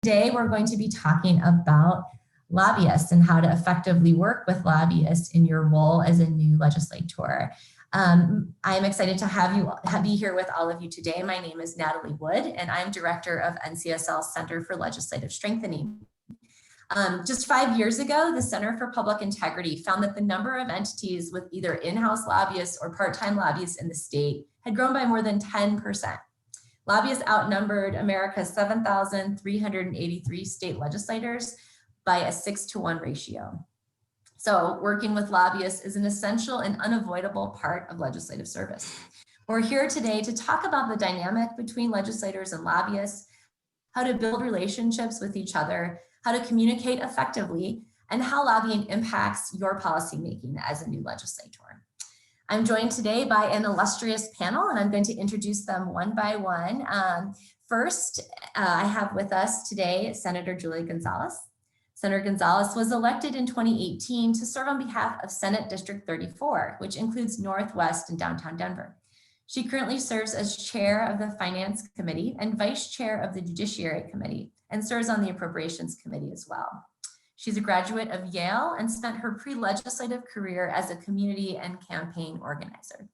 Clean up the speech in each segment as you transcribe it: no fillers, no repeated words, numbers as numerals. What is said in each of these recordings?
Today, we're going to be talking about lobbyists and how to effectively work with lobbyists in your role as a new legislator. I'm excited to be here with all of you today. My name is Natalie Wood, and I'm director of NCSL's Center for Legislative Strengthening. Just 5 years ago, the Center for Public Integrity found that the number of entities with either in-house lobbyists or part-time lobbyists in the state had grown by more than 10%. Lobbyists outnumbered America's 7,383 state legislators by a 6-to-1 ratio. So working with lobbyists is an essential and unavoidable part of legislative service. We're here today to talk about the dynamic between legislators and lobbyists, how to build relationships with each other, how to communicate effectively, and how lobbying impacts your policymaking as a new legislator. I'm joined today by an illustrious panel, and I'm going to introduce them one by one. First, I have with us today Senator Julia Gonzalez. Senator Gonzalez was elected in 2018 to serve on behalf of Senate District 34, which includes Northwest and downtown Denver. She currently serves as chair of the Finance Committee and vice chair of the Judiciary Committee, and serves on the Appropriations Committee as well. She's a graduate of Yale and spent her pre-legislative career as a community and campaign organizer.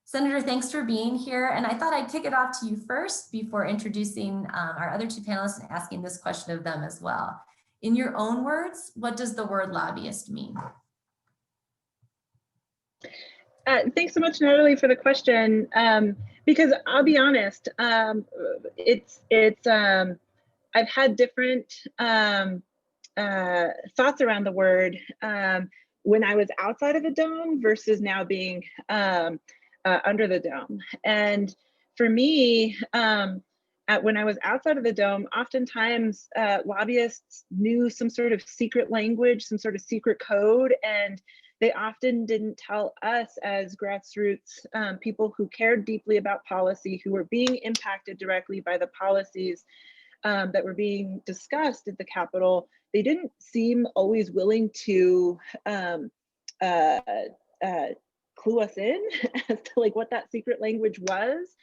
Senator, thanks for being here. And I thought I'd kick it off to you first before introducing our other two panelists and asking this question of them as well. In your own words, what does the word lobbyist mean? Thanks so much, Natalie, for the question. Because I'll be honest, I've had different thoughts around the word when I was outside of the dome versus now being under the dome. And for me, when I was outside of the dome, oftentimes lobbyists knew some sort of secret language, some sort of secret code, and they often didn't tell us as grassroots people who cared deeply about policy, who were being impacted directly by the policies that were being discussed at the Capitol. They didn't seem always willing to clue us in as to like what that secret language was.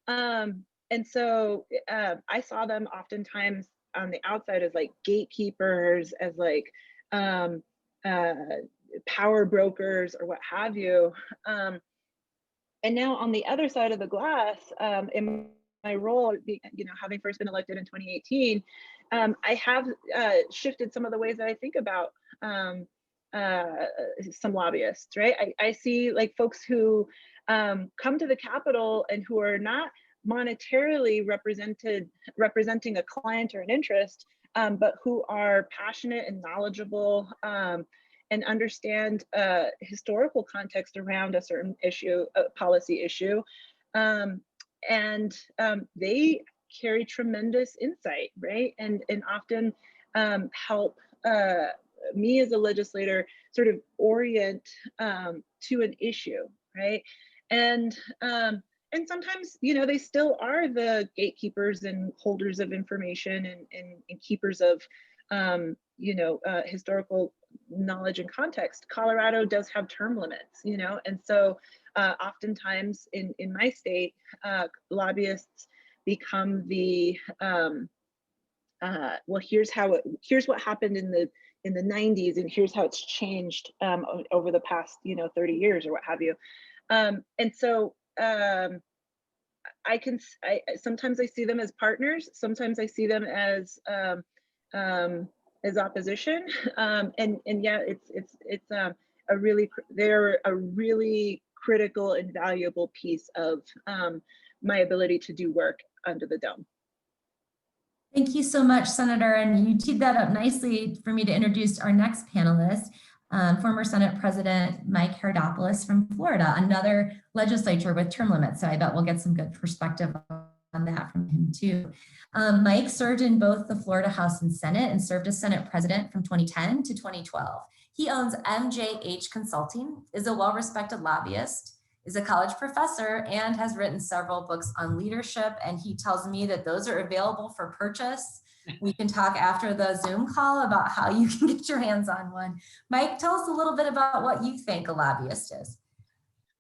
And so I saw them oftentimes on the outside as like gatekeepers, as like power brokers or what have you. And now on the other side of the glass, in my role, having first been elected in 2018, I have shifted some of the ways that I think about some lobbyists, right? I see like folks who come to the Capitol and who are not monetarily representing a client or an interest, but who are passionate and knowledgeable and understand historical context around a certain issue, a policy issue. And they carry tremendous insight, right? And often help me as a legislator sort of orient to an issue, right? And sometimes, they still are the gatekeepers and holders of information and keepers of, historical knowledge and context. Colorado does have term limits, and so oftentimes in my state, lobbyists become the well, here's what happened in the 90s, and here's how it's changed over the past 30 years or what have you. And so sometimes I see them as partners, sometimes I see them as opposition, and yeah, they're a really critical and valuable piece of my ability to do work under the dome. Thank you so much, Senator. And you teed that up nicely for me to introduce our next panelist, former Senate President Mike Herodopoulos from Florida, another legislature with term limits. So I bet we'll get some good perspective on that from him too. Mike served in both the Florida House and Senate and served as Senate President from 2010 to 2012. He owns MJH Consulting, is a well-respected lobbyist, is a college professor, and has written several books on leadership. And he tells me that those are available for purchase. We can talk after the Zoom call about how you can get your hands on one. Mike, tell us a little bit about what you think a lobbyist is.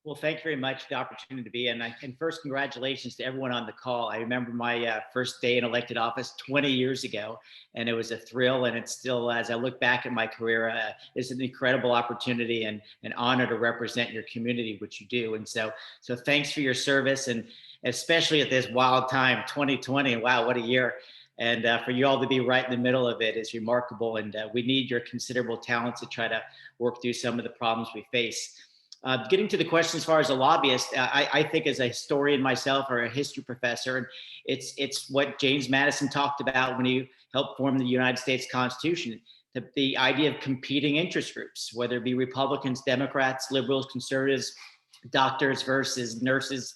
Well, thank you very much for the opportunity to be in. And first, congratulations to everyone on the call. I remember my first day in elected office 20 years ago, and it was a thrill. And it's still, as I look back at my career, it's an incredible opportunity and an honor to represent your community, which you do. And so thanks for your service, and especially at this wild time, 2020. Wow, what a year. And for you all to be right in the middle of it is remarkable. And we need your considerable talents to try to work through some of the problems we face. Getting to the question as far as a lobbyist, I think as a historian myself or a history professor, it's what James Madison talked about when he helped form the United States Constitution, the idea of competing interest groups, whether it be Republicans, Democrats, liberals, conservatives, doctors versus nurses,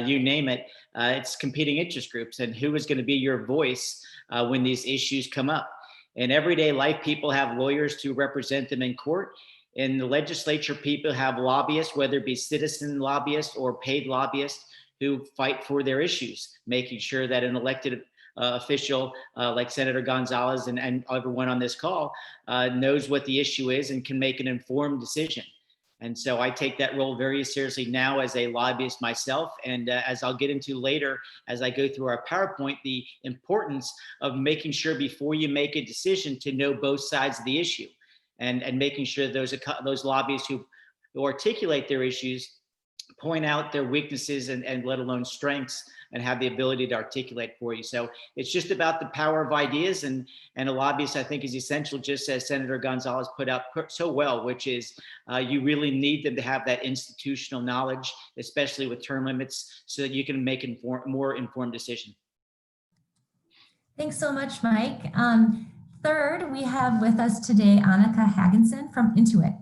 you name it. It's competing interest groups, and who is going to be your voice when these issues come up. In everyday life, people have lawyers to represent them in court. In the legislature, people have lobbyists, whether it be citizen lobbyists or paid lobbyists, who fight for their issues, making sure that an elected official like Senator Gonzalez and everyone on this call knows what the issue is and can make an informed decision. And so I take that role very seriously now as a lobbyist myself. And as I'll get into later, as I go through our PowerPoint, the importance of making sure before you make a decision to know both sides of the issue. And making sure those lobbyists who articulate their issues point out their weaknesses and let alone strengths, and have the ability to articulate for you. So it's just about the power of ideas, and a lobbyist, I think, is essential, just as Senator Gonzalez put so well, which is you really need them to have that institutional knowledge, especially with term limits, so that you can make more informed decisions. Thanks so much, Mike. Third, we have with us today Annika Hagensen from Intuit.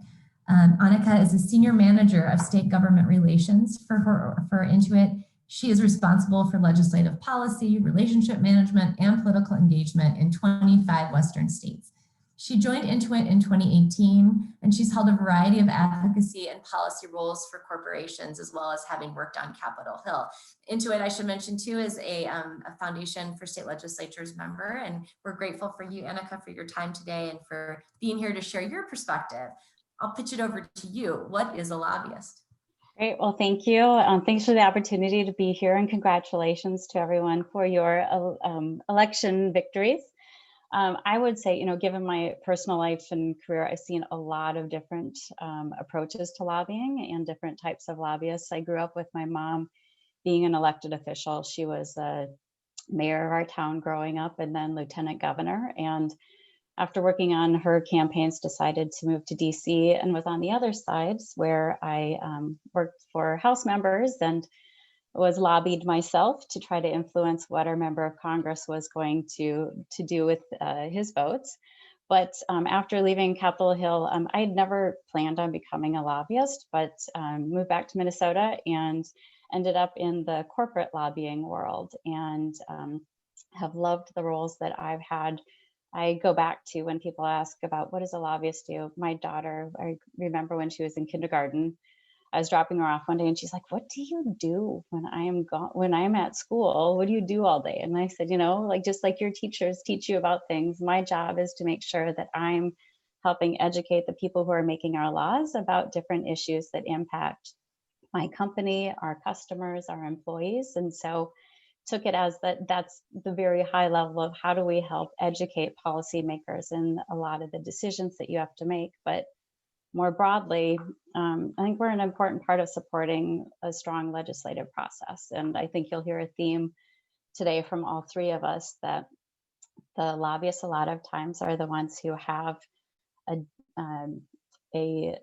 Annika is a senior manager of state government relations for Intuit. She is responsible for legislative policy, relationship management, and political engagement in 25 Western states. She joined Intuit in 2018, and she's held a variety of advocacy and policy roles for corporations, as well as having worked on Capitol Hill. Intuit, I should mention too, is a foundation for state legislatures member, and we're grateful for you, Annika, for your time today and for being here to share your perspective. I'll pitch it over to you. What is a lobbyist? Great. Well, thank you. Thanks for the opportunity to be here, and congratulations to everyone for your election victories. I would say, given my personal life and career, I've seen a lot of different approaches to lobbying and different types of lobbyists. I grew up with my mom being an elected official. She was a mayor of our town growing up, and then lieutenant governor. And after working on her campaigns, decided to move to DC, and was on the other sides where I worked for House members and was lobbied myself to try to influence what our member of Congress was going to do with his votes. But after leaving Capitol Hill, I had never planned on becoming a lobbyist, but moved back to Minnesota and ended up in the corporate lobbying world, and have loved the roles that I've had. I go back to when people ask about what does a lobbyist do. My daughter, I remember when she was in kindergarten, I was dropping her off one day and she's like, what do you do when I'm at school? What do you do all day? And I said, just like your teachers teach you about things, my job is to make sure that I'm helping educate the people who are making our laws about different issues that impact my company, our customers, our employees. And so took it as that's the very high level of how do we help educate policymakers in a lot of the decisions that you have to make. But more broadly, I think we're an important part of supporting a strong legislative process. And I think you'll hear a theme today from all three of us that the lobbyists a lot of times are the ones who have a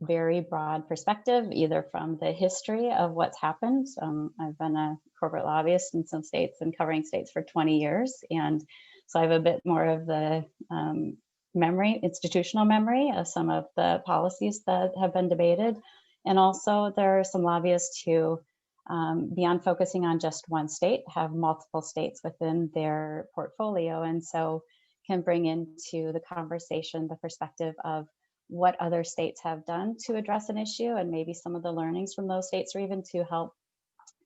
very broad perspective, either from the history of what's happened. I've been a corporate lobbyist in some states and covering states for 20 years. And so I have a bit more of the institutional memory of some of the policies that have been debated. And also there are some lobbyists who, beyond focusing on just one state, have multiple states within their portfolio. And so can bring into the conversation the perspective of what other states have done to address an issue, and maybe some of the learnings from those states, or even to help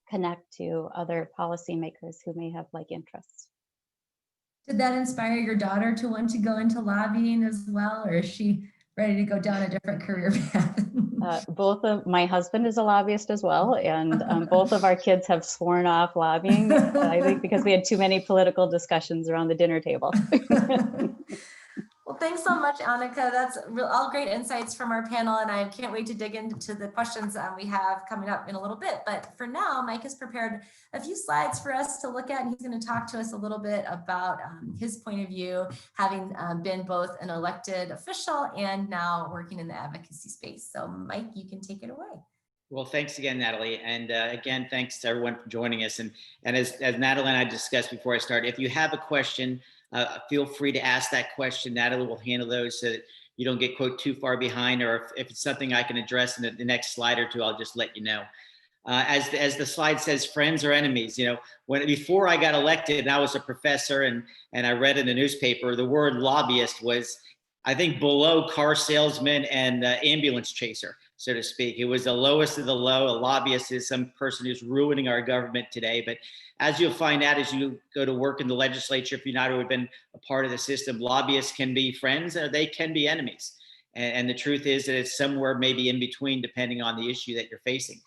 connect to other policymakers who may have like interests. Did that inspire your daughter to want to go into lobbying as well, or is she ready to go down a different career path? Both of my husband is a lobbyist as well, and both of our kids have sworn off lobbying, I think because we had too many political discussions around the dinner table. Well, thanks so much, Annika. That's all great insights from our panel, and I can't wait to dig into the questions we have coming up in a little bit. But for now, Mike has prepared a few slides for us to look at, and he's going to talk to us a little bit about his point of view, having been both an elected official and now working in the advocacy space. So Mike, you can take it away. Well, thanks again, Natalie. And again, thanks to everyone for joining us. And as Natalie and I discussed before I start, if you have a question, feel free to ask that question. Natalie will handle those so that you don't get quote too far behind, or if it's something I can address in the next slide or two, I'll just let you know. As the slide says, friends or enemies, before I got elected and I was a professor and I read in the newspaper, the word lobbyist was, I think, below car salesman and ambulance chaser, so to speak. It was the lowest of the low. A lobbyist is some person who's ruining our government today. But as you'll find out as you go to work in the legislature, if you've not already been a part of the system, lobbyists can be friends or they can be enemies. And the truth is that it's somewhere maybe in between, depending on the issue that you're facing.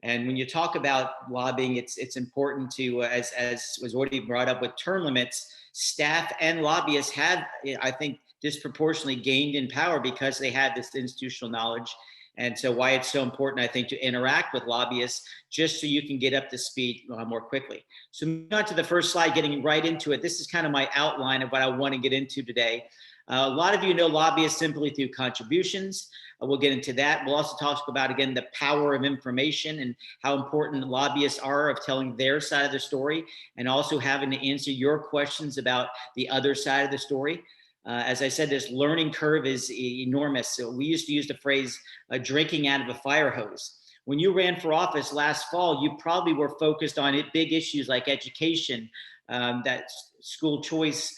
And when you talk about lobbying, it's important to, as was already brought up with term limits, staff and lobbyists have, I think, disproportionately gained in power because they had this institutional knowledge. And so why it's so important, I think, to interact with lobbyists just so you can get up to speed more quickly. So moving on to the first slide, getting right into it. This is kind of my outline of what I want to get into today. A lot of you know lobbyists simply through contributions. We'll get into that. We'll also talk about, again, the power of information and how important lobbyists are of telling their side of the story and also having to answer your questions about the other side of the story. As I said, this learning curve is enormous. So we used to use the phrase drinking out of a fire hose. When you ran for office last fall, you probably were focused on big issues like education, that school choice,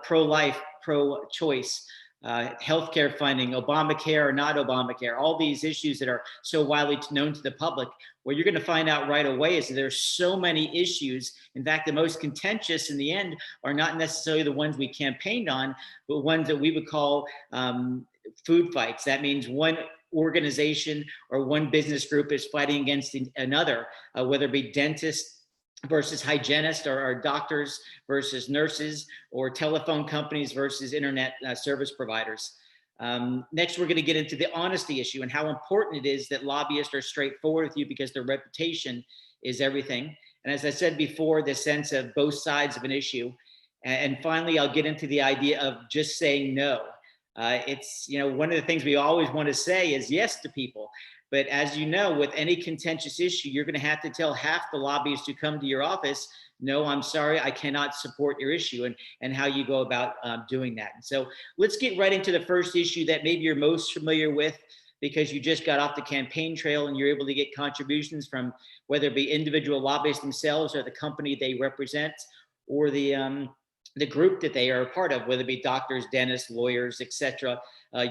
pro-life, pro-choice, healthcare funding, Obamacare or not Obamacare, all these issues that are so widely known to the public. What you're going to find out right away is that there's so many issues. In fact, the most contentious in the end are not necessarily the ones we campaigned on, but ones that we would call food fights. That means one organization or one business group is fighting against another, whether it be dentists versus hygienists, or doctors versus nurses, or telephone companies versus internet service providers. Next, we're going to get into the honesty issue and how important it is that lobbyists are straightforward with you because their reputation is everything. And as I said before, the sense of both sides of an issue. And finally, I'll get into the idea of just saying no. It's, one of the things we always want to say is yes to people. But as you know, with any contentious issue, you're going to have to tell half the lobbyists who come to your office, no, I'm sorry, I cannot support your issue, and how you go about doing that. And so let's get right into the first issue that maybe you're most familiar with because you just got off the campaign trail and you're able to get contributions from whether it be individual lobbyists themselves or the company they represent or the group that they are a part of, whether it be doctors, dentists, lawyers, etc.,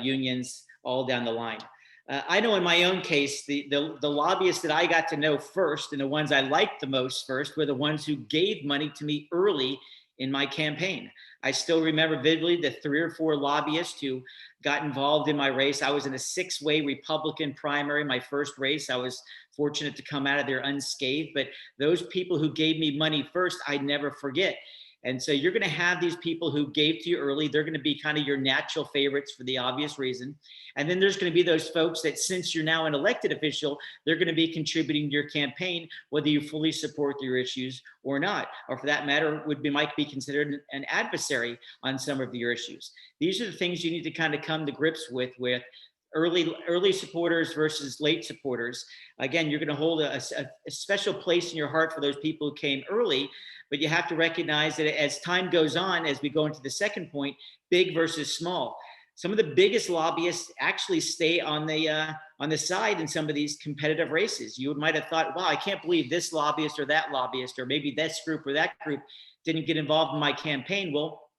unions, all down the line. I know in my own case, the lobbyists that I got to know first and the ones I liked the most first were the ones who gave money to me early in my campaign. I still remember vividly the 3 or 4 lobbyists who got involved in my race. I was in a 6-way Republican primary, my first race. I was fortunate to come out of there unscathed, but those people who gave me money first, I'd never forget. And so you're going to have these people who gave to you early. They're going to be kind of your natural favorites for the obvious reason. And then there's going to be those folks that since you're now an elected official, they're going to be contributing to your campaign, whether you fully support your issues or not, or for that matter, might be considered an adversary on some of your issues. These are the things you need to kind of come to grips with early supporters versus late supporters. Again, you're going to hold a special place in your heart for those people who came early, but you have to recognize that as time goes on, as we go into the second point, big versus small. Some of the biggest lobbyists actually stay on the side in some of these competitive races. You might have thought, wow, I can't believe this lobbyist or that lobbyist, or maybe this group or that group didn't get involved in my campaign. Well,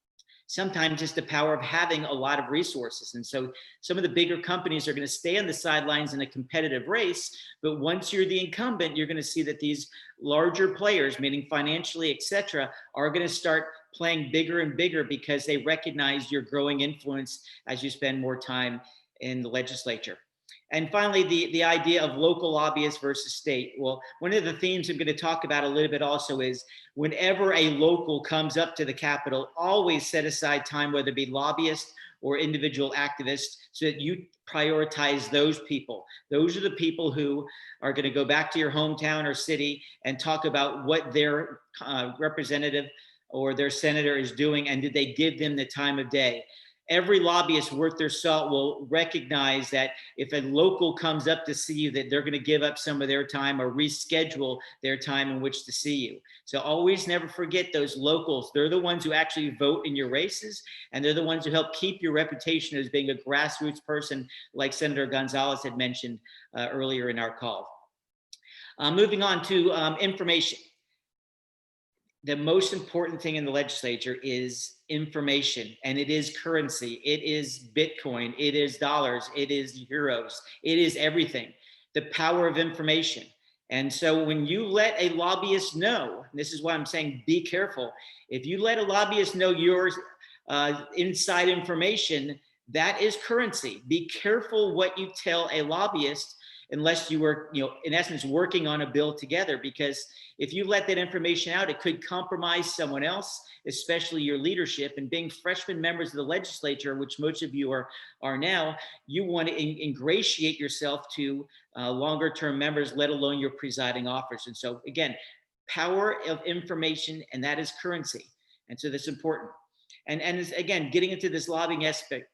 sometimes it's the power of having a lot of resources. And so some of the bigger companies are going to stay on the sidelines in a competitive race. But once you're the incumbent, you're going to see that these larger players, meaning financially, et cetera, are going to start playing bigger and bigger because they recognize your growing influence as you spend more time in the legislature. And finally, the idea of local lobbyists versus state. Well, one of the themes I'm going to talk about a little bit also is whenever a local comes up to the Capitol, always set aside time, whether it be lobbyists or individual activists, so that you prioritize those people. Those are the people who are going to go back to your hometown or city and talk about what their representative or their senator is doing, and did they give them the time of day. Every lobbyist worth their salt will recognize that if a local comes up to see you, that they're going to give up some of their time or reschedule their time in which to see you. So always never forget those locals. They're the ones who actually vote in your races, and they're the ones who help keep your reputation as being a grassroots person, like Senator Gonzalez had mentioned earlier in our call. Moving on to information. The most important thing in the legislature is information, and it is currency. It is Bitcoin, it is dollars, it is euros, it is everything. The power of information. And so when you let a lobbyist know, and this is why I'm saying be careful, if you let a lobbyist know your inside information, that is currency. Be careful what you tell a lobbyist, unless you were, in essence, working on a bill together, because if you let that information out, it could compromise someone else, especially your leadership. And being freshman members of the legislature, which most of you are now, you want to ingratiate yourself to longer term members, let alone your presiding officers. And so again, power of information, and that is currency. And so that's important. And again, getting into this lobbying aspect,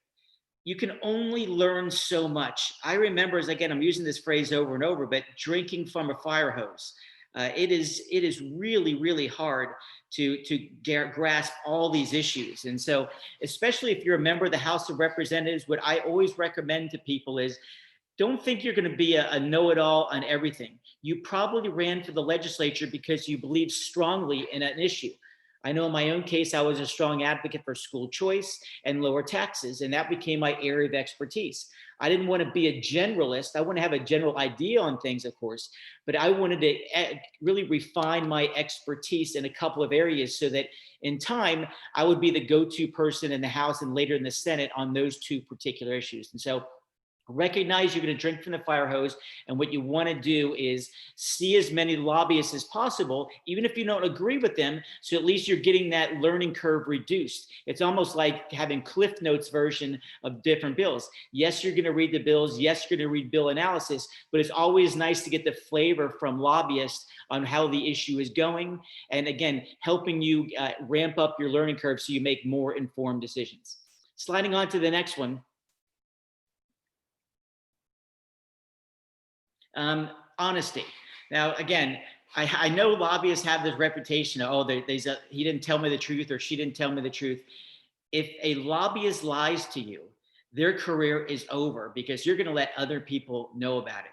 you can only learn so much. I remember, again, I'm using this phrase over and over, but drinking from a fire hose. It is really, really hard to grasp all these issues. And so, especially if you're a member of the House of Representatives, what I always recommend to people is, don't think you're going to be a know-it-all on everything. You probably ran for the legislature because you believe strongly in an issue. I know in my own case, I was a strong advocate for school choice and lower taxes, and that became my area of expertise. I didn't want to be a generalist. I want to have a general idea on things, of course, but I wanted to really refine my expertise in a couple of areas so that in time, I would be the go-to person in the House and later in the Senate on those two particular issues. And so recognize you're going to drink from the fire hose, and what you want to do is see as many lobbyists as possible, even if you don't agree with them, so at least you're getting that learning curve reduced. It's almost like having Cliff Notes version of different bills. Yes, you're going to read the bills. Yes, you're going to read bill analysis, but it's always nice to get the flavor from lobbyists on how the issue is going, and again, helping you ramp up your learning curve so you make more informed decisions. Sliding on to the next one. Honesty. Now, again, I know lobbyists have this reputation of, he didn't tell me the truth or she didn't tell me the truth. If a lobbyist lies to you, their career is over because you're going to let other people know about it.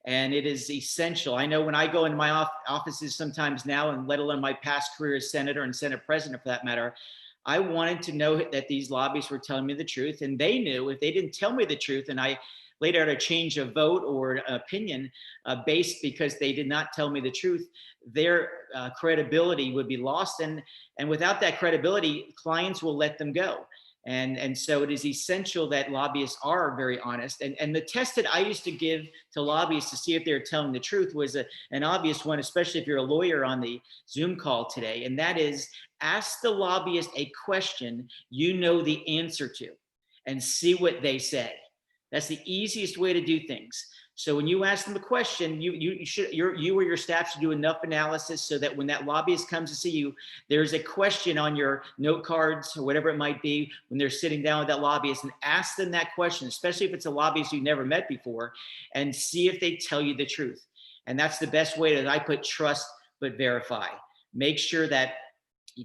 And it is essential. I know when I go into my offices sometimes now, and let alone my past career as senator and Senate president for that matter, I wanted to know that these lobbyists were telling me the truth, and they knew if they didn't tell me the truth and I later had a change of vote or opinion based because they did not tell me the truth, their credibility would be lost. And without that credibility, clients will let them go. And so it is essential that lobbyists are very honest. And the test that I used to give to lobbyists to see if they're telling the truth was an obvious one, especially if you're a lawyer on the Zoom call today. And that is, ask the lobbyist a question you know the answer to and see what they say. That's the easiest way to do things. So when you ask them a question, you or your staff should do enough analysis so that when that lobbyist comes to see you, there's a question on your note cards or whatever it might be when they're sitting down with that lobbyist, and ask them that question, especially if it's a lobbyist you've never met before, and see if they tell you the truth. And that's the best way that I put trust but verify. Make sure that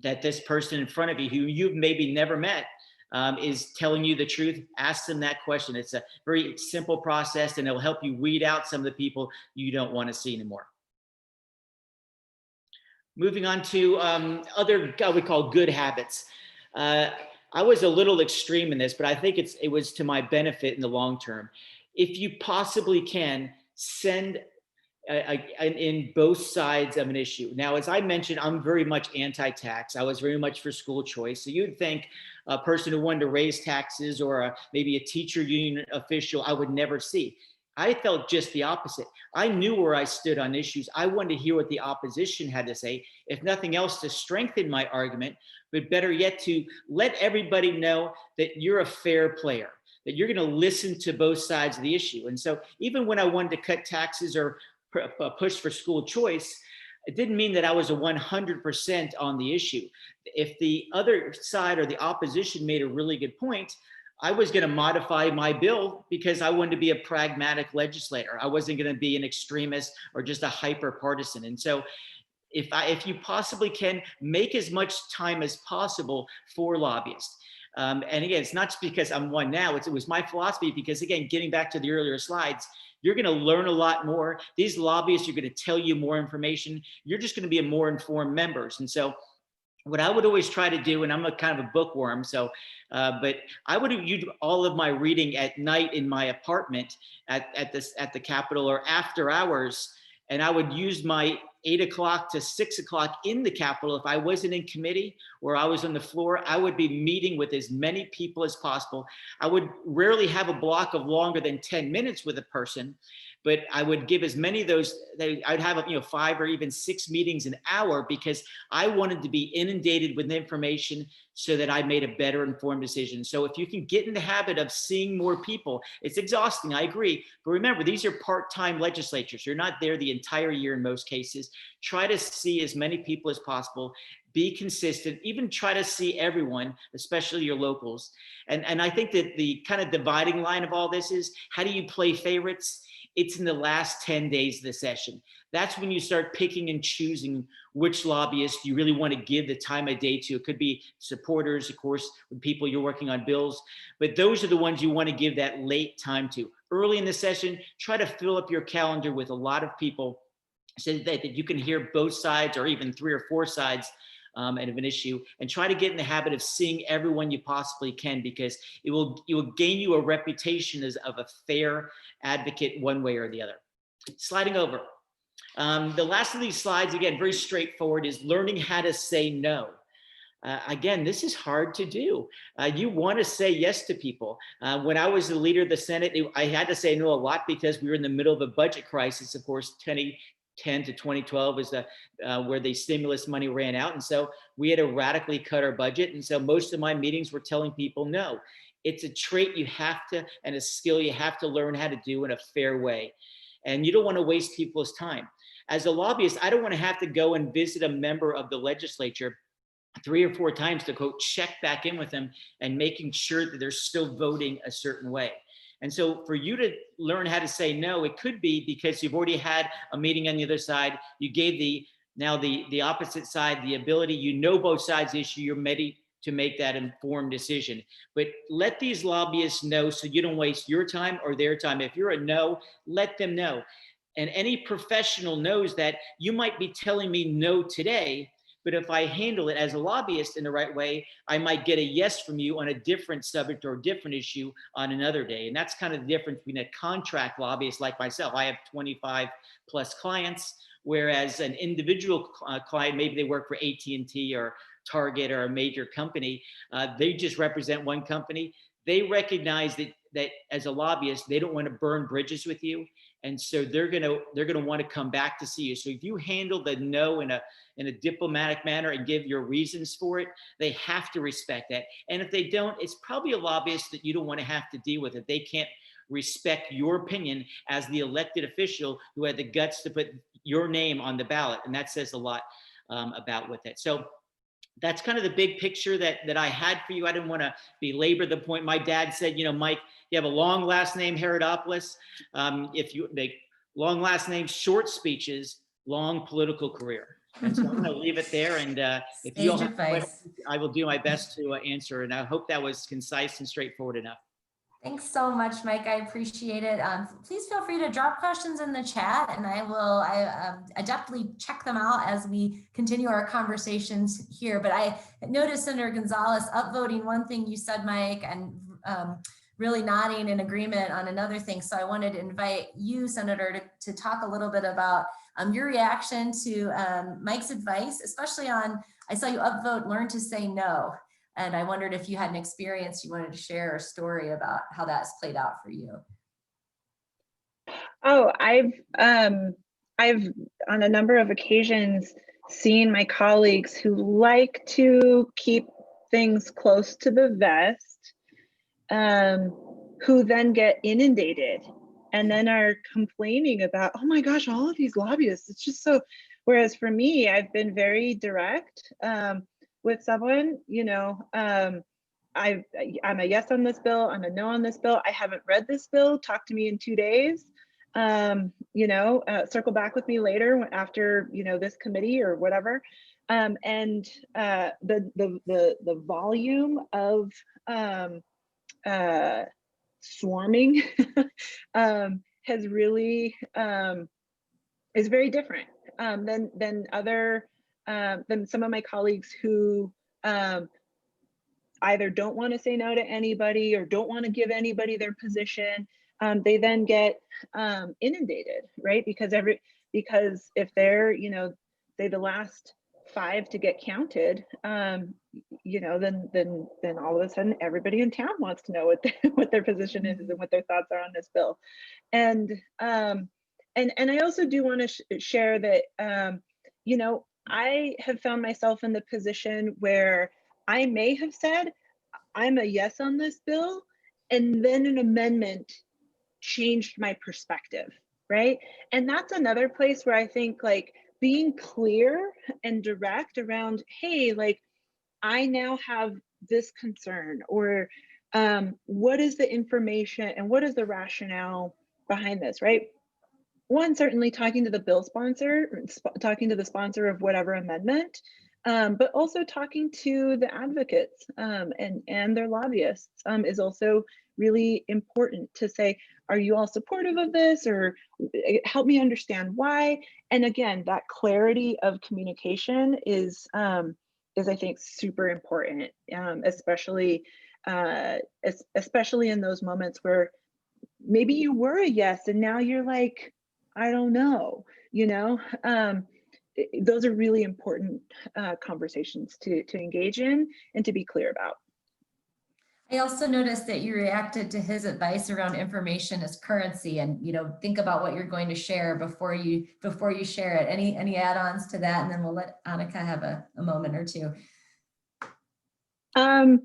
this person in front of you who you've maybe never met is telling you the truth. Ask them that question. It's a very simple process, and it'll help you weed out some of the people you don't want to see anymore. Moving on to other, we call good habits. I was a little extreme in this, but I think it was to my benefit in the long term. If you possibly can, send in both sides of an issue. Now, as I mentioned, I'm very much anti-tax. I was very much for school choice. So you'd think a person who wanted to raise taxes or maybe a teacher union official, I would never see. I felt just the opposite. I knew where I stood on issues. I wanted to hear what the opposition had to say, if nothing else, to strengthen my argument, but better yet, to let everybody know that you're a fair player, that you're going to listen to both sides of the issue. And so even when I wanted to cut taxes or push for school choice, it didn't mean that I was a 100% on the issue. If the other side or the opposition made a really good point, I was going to modify my bill because I wanted to be a pragmatic legislator. I wasn't going to be an extremist or just a hyper partisan. And so if you possibly can, make as much time as possible for lobbyists. And again, it's not just because I'm one now, it was my philosophy, because again, getting back to the earlier slides, you're going to learn a lot more. These lobbyists are going to tell you more information. You're just going to be a more informed members. And so what I would always try to do, and I'm a kind of a bookworm, so, but I would do all of my reading at night in my apartment at the Capitol or after hours. And I would use my 8 o'clock to 6 o'clock in the Capitol. If I wasn't in committee or I was on the floor, I would be meeting with as many people as possible. I would rarely have a block of longer than 10 minutes with a person, but I would give as many of those. I'd have 5 or even 6 meetings an hour, because I wanted to be inundated with information so that I made a better informed decision. So if you can get in the habit of seeing more people, it's exhausting, I agree. But remember, these are part-time legislatures. You're not there the entire year in most cases. Try to see as many people as possible. Be consistent, even try to see everyone, especially your locals. And I think that the kind of dividing line of all this is, how do you play favorites? It's in the last 10 days of the session. That's when you start picking and choosing which lobbyists you really want to give the time of day to. It could be supporters, of course, with people you're working on bills, but those are the ones you want to give that late time to. Early in the session, try to fill up your calendar with a lot of people so that you can hear both sides, or even 3 or 4 sides of an issue, and try to get in the habit of seeing everyone you possibly can, because it will gain you a reputation as of a fair advocate one way or the other. Sliding over. The last of these slides, again, very straightforward, is learning how to say no. Again, this is hard to do. You want to say yes to people. When I was the leader of the Senate, I had to say no a lot because we were in the middle of a budget crisis. Of course, 2010 to 2012 is where the stimulus money ran out. And so we had to radically cut our budget. And so most of my meetings were telling people no. It's a trait you have to, and a skill you have to learn how to do in a fair way. And you don't want to waste people's time. As a lobbyist, I don't want to have to go and visit a member of the legislature 3 or 4 times to quote, check back in with them and making sure that they're still voting a certain way. And so for you to learn how to say no, it could be because you've already had a meeting on the other side. You gave the opposite side the ability, both sides of the issue, you're ready to make that informed decision. But let these lobbyists know so you don't waste your time or their time. If you're a no, let them know. And any professional knows that you might be telling me no today, but if I handle it as a lobbyist in the right way, I might get a yes from you on a different subject or a different issue on another day. And that's kind of the difference between a contract lobbyist like myself. I have 25 plus clients, whereas an individual client, maybe they work for AT&T or Target or a major company, they just represent one company. They recognize that as a lobbyist, they don't want to burn bridges with you. And so they're gonna want to come back to see you. So if you handle the no in a diplomatic manner and give your reasons for it, they have to respect that. And if they don't, it's probably a lobbyist that you don't want to have to deal with if they can't respect your opinion as the elected official who had the guts to put your name on the ballot. And that says a lot about with it. So that's kind of the big picture that I had for you. I didn't want to belabor the point. My dad said, Mike, you have a long last name, Herodopoulos. If you make long last names, short speeches, long political career. And so I'm going to leave it there. And if you all have questions, I will do my best to answer. And I hope that was concise and straightforward enough. Thanks so much, Mike. I appreciate it. Please feel free to drop questions in the chat, and I adeptly check them out as we continue our conversations here. But I noticed Senator Gonzalez upvoting one thing you said, Mike, and really nodding in agreement on another thing. So I wanted to invite you, Senator, to talk a little bit about your reaction to Mike's advice, especially on, I saw you upvote, learn to say no. And I wondered if you had an experience you wanted to share, a story about how that's played out for you. Oh, I've on a number of occasions seen my colleagues who like to keep things close to the vest, who then get inundated and then are complaining about, oh my gosh, all of these lobbyists, it's just so, whereas for me, I've been very direct with someone, you know, I'm a yes on this bill, I'm a no on this bill, I haven't read this bill, talk to me in 2 days. You know, circle back with me later after, you know, this committee or whatever. And the volume of swarming has really is very different than other than some of my colleagues who either don't want to say no to anybody or don't want to give anybody their position. They then get inundated, right? Because if they're, you know, say the last 5 to get counted, you know, then all of a sudden everybody in town wants to know what their position is and what their thoughts are on this bill. And I also do want to share that, you know, I have found myself in the position where I may have said, I'm a yes on this bill, and then an amendment changed my perspective, right? And that's another place where I think like being clear and direct around, hey, like I now have this concern, or what is the information and what is the rationale behind this, right? One, certainly talking to the bill sponsor, talking to the sponsor of whatever amendment, but also talking to the advocates and their lobbyists is also really important to say, are you all supportive of this, or help me understand why? And again, that clarity of communication is I think super important, especially in those moments where maybe you were a yes and now you're like, I don't know, you know, those are really important conversations to engage in and to be clear about. I also noticed that you reacted to his advice around information as currency, and, you know, think about what you're going to share before you share it. Any add-ons to that? And then we'll let Annika have a moment or two. As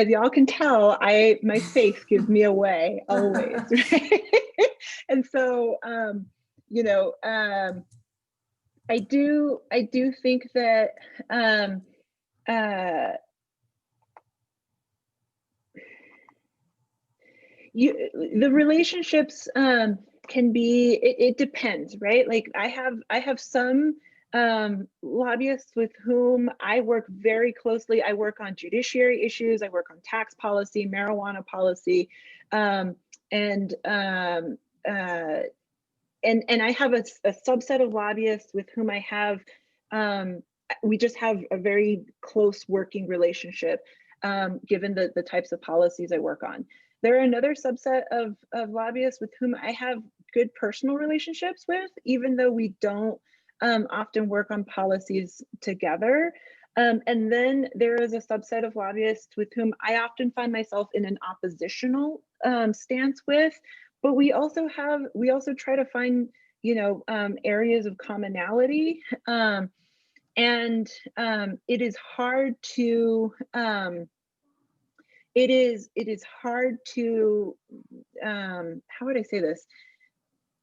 y'all can tell, my face gives me away always, right? And so, you know, I do think that the relationships can be, it depends, right? Like I have some lobbyists with whom I work very closely. I work on judiciary issues, I work on tax policy, marijuana policy, and I have a subset of lobbyists with whom I have, we just have a very close working relationship, given the types of policies I work on. There are another subset of lobbyists with whom I have good personal relationships with, even though we don't often work on policies together. And then there is a subset of lobbyists with whom I often find myself in an oppositional stance with, but we also try to find, you know, areas of commonality. And it is hard to, it is hard to, how would I say this?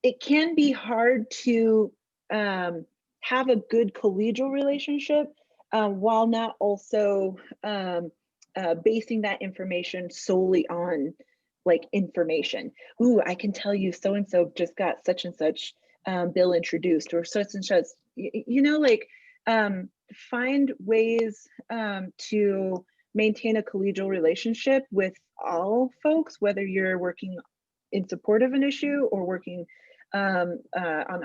It can be hard to have a good collegial relationship while not also basing that information solely on like information. Ooh, I can tell you so-and-so just got such and such bill introduced, or such and such, you know, like find ways to maintain a collegial relationship with all folks, whether you're working in support of an issue or working on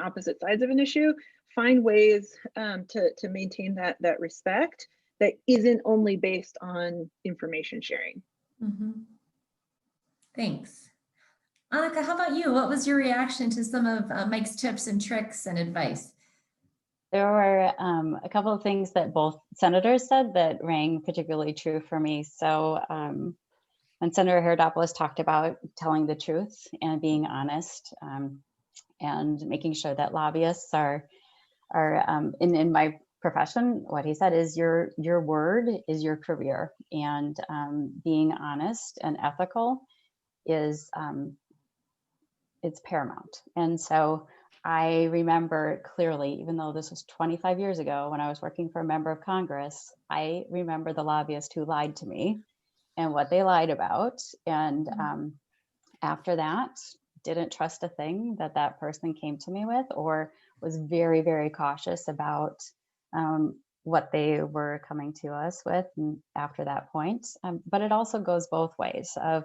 opposite sides of an issue. Find ways to maintain that respect that isn't only based on information sharing. Mm-hmm. Thanks. Annika, how about you? What was your reaction to some of Mike's tips and tricks and advice? There were a couple of things that both senators said that rang particularly true for me. So when Senator Herodopoulos talked about telling the truth and being honest, and making sure that lobbyists are in my profession, what he said is your word is your career, and being honest and ethical is it's paramount. And so I remember clearly, even though this was 25 years ago when I was working for a member of Congress, I remember the lobbyist who lied to me and what they lied about. And after that, didn't trust a thing that that person came to me with, or was very, very cautious about what they were coming to us with after that point. But it also goes both ways of,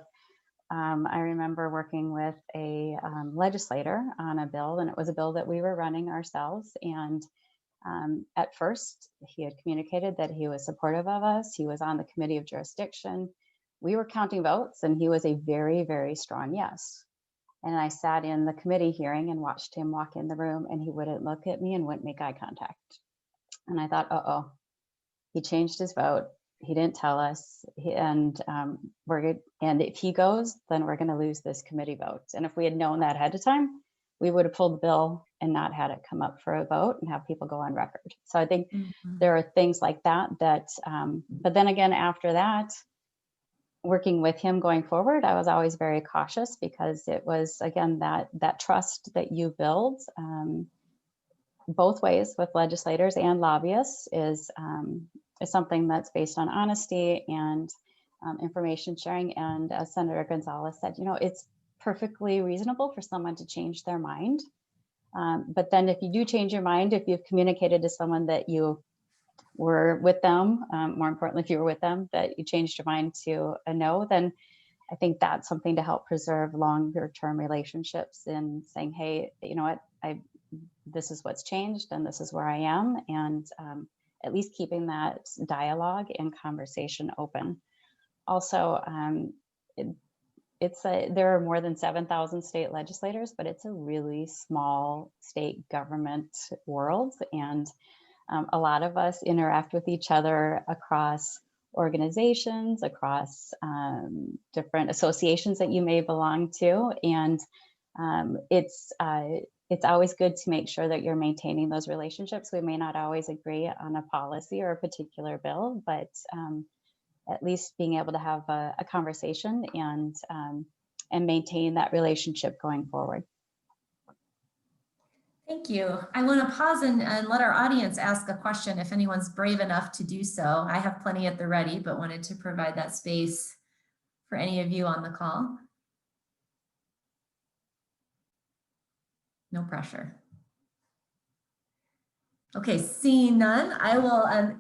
I remember working with a legislator on a bill, and it was a bill that we were running ourselves. And at first, he had communicated that he was supportive of us. He was on the committee of jurisdiction. We were counting votes, and he was a very, very strong yes. And I sat in the committee hearing and watched him walk in the room, and he wouldn't look at me and wouldn't make eye contact. And I thought, uh-oh, he changed his vote. He didn't tell us, and we're good. And if he goes, then we're going to lose this committee vote. And if we had known that ahead of time, we would have pulled the bill and not had it come up for a vote and have people go on record. So I think there are things like that. But then again, after that, working with him going forward, I was always very cautious, because it was, again, that trust that you build both ways with legislators and lobbyists is something that's based on honesty and information sharing. And as Senator Gonzalez said, it's perfectly reasonable for someone to change their mind. But then if you do change your mind, if you've communicated to someone that you were with them, more importantly, if you were with them, that you changed your mind to a no, then I think that's something to help preserve longer term relationships, in saying, hey, you know what, this is what's changed and this is where I am. And at least keeping that dialogue and conversation open. Also, there are more than 7,000 state legislators, but it's a really small state government world. And a lot of us interact with each other across organizations, across different associations that you may belong to. And it's always good to make sure that you're maintaining those relationships. We may not always agree on a policy or a particular bill, but at least being able to have a conversation and maintain that relationship going forward. Thank you. I want to pause and let our audience ask a question if anyone's brave enough to do so. I have plenty at the ready, but wanted to provide that space for any of you on the call. No pressure. Okay, seeing none, I will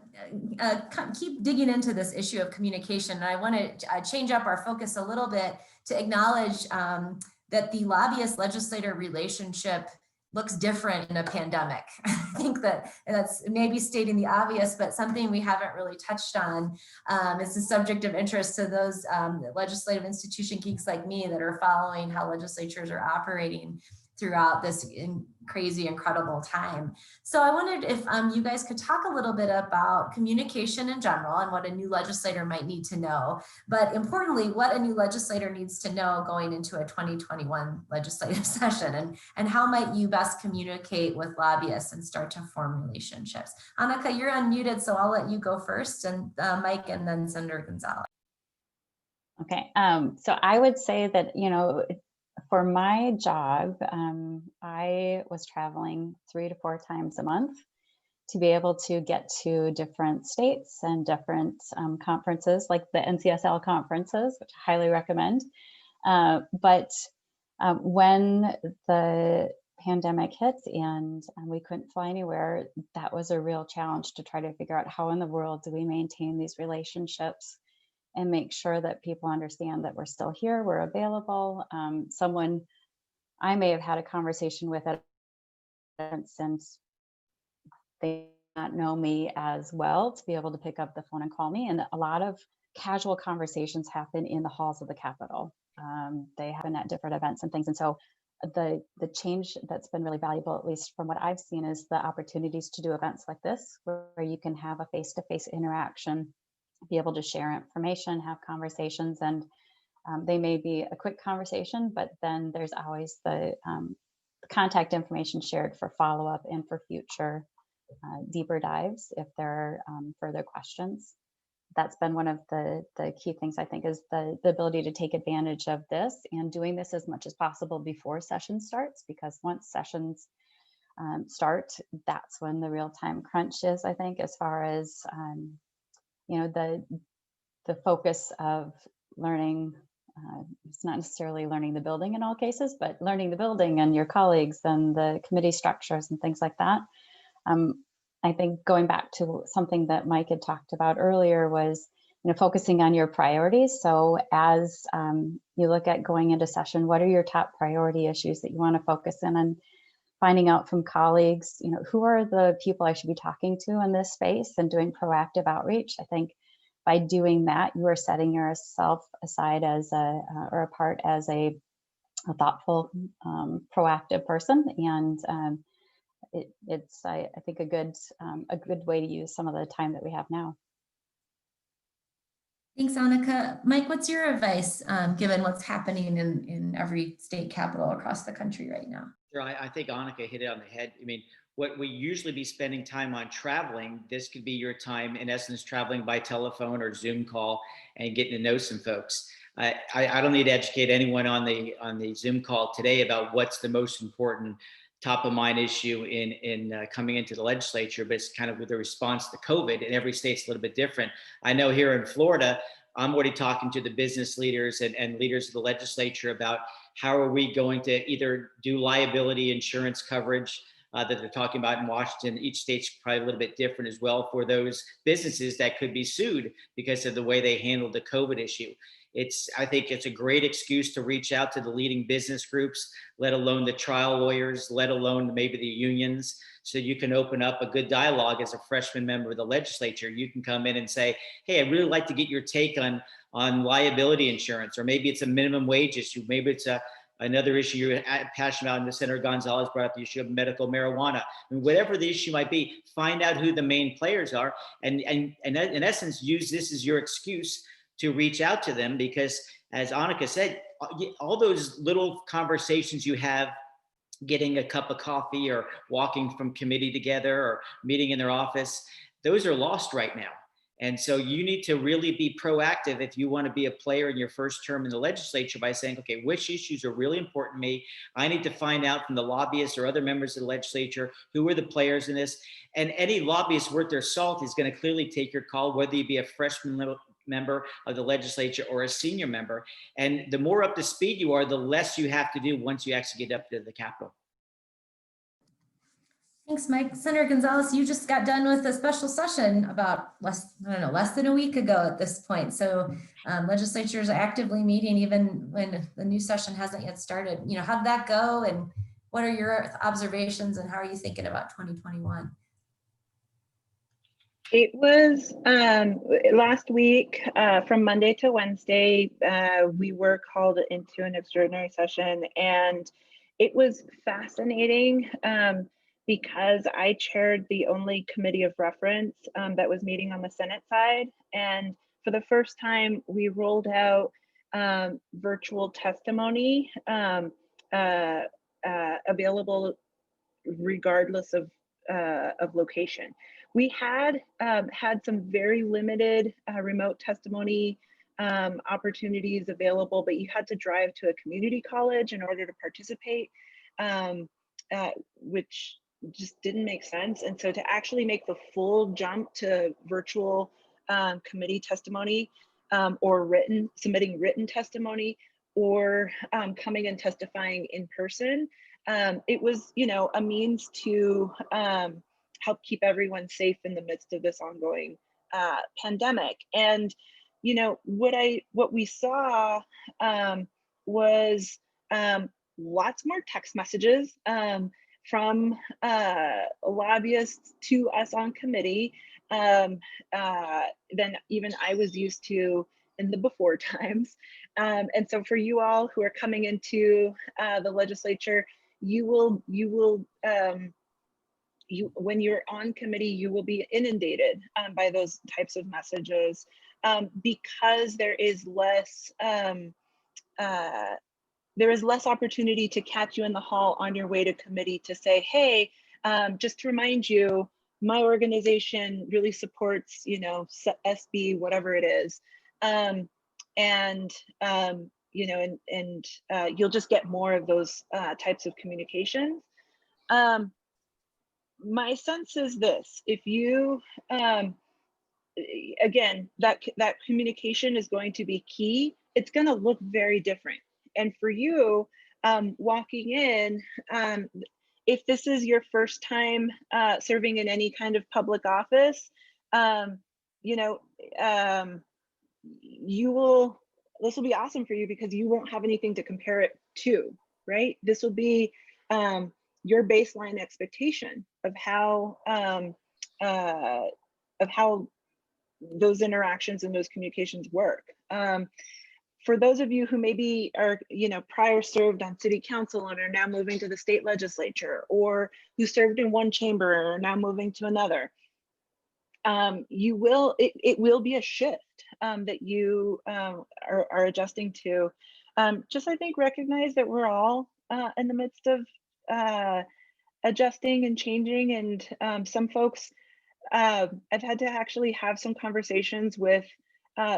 keep digging into this issue of communication. And I want to change up our focus a little bit to acknowledge that the lobbyist-legislator relationship looks different in a pandemic. I think that's maybe stating the obvious, but something we haven't really touched on. It's a subject of interest to those legislative institution geeks like me that are following how legislatures are operating throughout this crazy, incredible time. So I wondered if you guys could talk a little bit about communication in general and what a new legislator might need to know, but importantly, what a new legislator needs to know going into a 2021 legislative session, and how might you best communicate with lobbyists and start to form relationships. Annika, you're unmuted, so I'll let you go first, and Mike, and then Senator Gonzalez. Okay, so I would say that, for my job, I was traveling 3 to 4 times a month to be able to get to different states and different conferences, like the NCSL conferences, which I highly recommend. But when the pandemic hit and we couldn't fly anywhere, that was a real challenge to try to figure out how in the world do we maintain these relationships and make sure that people understand that we're still here, we're available. Someone I may have had a conversation with since they not know me as well to be able to pick up the phone and call me. And a lot of casual conversations happen in the halls of the Capitol. They happen at different events and things. And so the change that's been really valuable, at least from what I've seen, is the opportunities to do events like this, where you can have a face-to-face interaction, be able to share information, have conversations. And They may be a quick conversation, but then there's always the contact information shared for follow-up and for future deeper dives if there are further questions. That's been one of the key things, I think, is the ability to take advantage of this and doing this as much as possible before session starts, because once sessions start, that's when the real-time crunch is, I think, as far as you know, the focus of learning. It's not necessarily learning the building in all cases, but learning the building and your colleagues and the committee structures and things like that. I think going back to something that Mike had talked about earlier was, you know, focusing on your priorities. So as you look at going into session, what are your top priority issues that you want to focus in on? Finding out from colleagues, you know, who are the people I should be talking to in this space, and doing proactive outreach. I think by doing that, you are setting yourself aside as or apart as a thoughtful, proactive person, and it's I think a good way to use some of the time that we have now. Thanks, Annika. Mike, what's your advice, given what's happening in every state capital across the country right now? Sure, I think Annika hit it on the head. I mean, what we usually be spending time on traveling, this could be your time, in essence, traveling by telephone or Zoom call and getting to know some folks. I don't need to educate anyone on the Zoom call today about what's the most important top of mind issue in coming into the legislature, but it's kind of with the response to COVID, and every state's a little bit different. I know here in Florida, I'm already talking to the business leaders and leaders of the legislature about how are we going to either do liability insurance coverage that they're talking about in Washington. Each state's probably a little bit different as well for those businesses that could be sued because of the way they handled the COVID issue. I think it's a great excuse to reach out to the leading business groups, let alone the trial lawyers, let alone maybe the unions, so you can open up a good dialogue as a freshman member of the legislature. You can come in and say, hey, I'd really like to get your take on liability insurance, or maybe it's a minimum wage issue. Maybe it's another issue you're passionate about, and Senator Gonzalez brought up the issue of medical marijuana. I mean, whatever the issue might be, find out who the main players are, and in essence, use this as your excuse to reach out to them, because as Annika said, all those little conversations you have, getting a cup of coffee or walking from committee together or meeting in their office, those are lost right now. And so you need to really be proactive if you want to be a player in your first term in the legislature by saying, okay, which issues are really important to me? I need to find out from the lobbyists or other members of the legislature who are the players in this. And any lobbyist worth their salt is going to clearly take your call, whether you be a freshman member of the legislature or a senior member. And the more up to speed you are, the less you have to do once you actually get up to the Capitol. Thanks, Mike. Senator Gonzalez, you just got done with a special session about less than a week ago at this point. So legislatures are actively meeting even when the new session hasn't yet started. You know, how did that go, and what are your observations, and how are you thinking about 2021? It was last week, from Monday to Wednesday, we were called into an extraordinary session, and it was fascinating because I chaired the only committee of reference that was meeting on the Senate side. And for the first time, we rolled out virtual testimony available regardless of location. We had had some very limited remote testimony opportunities available, but you had to drive to a community college in order to participate, which just didn't make sense. And so to actually make the full jump to virtual committee testimony, or submitting written testimony, or coming and testifying in person, it was, you know, a means to help keep everyone safe in the midst of this ongoing pandemic. And, you know, what we saw was lots more text messages from lobbyists to us on committee than even I was used to in the before times. And so for you all who are coming into the legislature, when you're on committee, you will be inundated by those types of messages because there is less there is less opportunity to catch you in the hall on your way to committee to say, hey, just to remind you, my organization really supports, you know, SB, whatever it is. You know, you'll just get more of those types of communications. My sense is this: if you, again, that communication is going to be key. It's going to look very different. And for you, walking in, if this is your first time serving in any kind of public office, you know, this will be awesome for you because you won't have anything to compare it to, right? This will be your baseline expectation of how those interactions and those communications work. For those of you who maybe are, you know, prior served on city council and are now moving to the state legislature, or who served in one chamber and are now moving to another, it will be a shift that you are adjusting to. Just, I think, recognize that we're all in the midst of adjusting and changing, and some folks, I've had to actually have some conversations with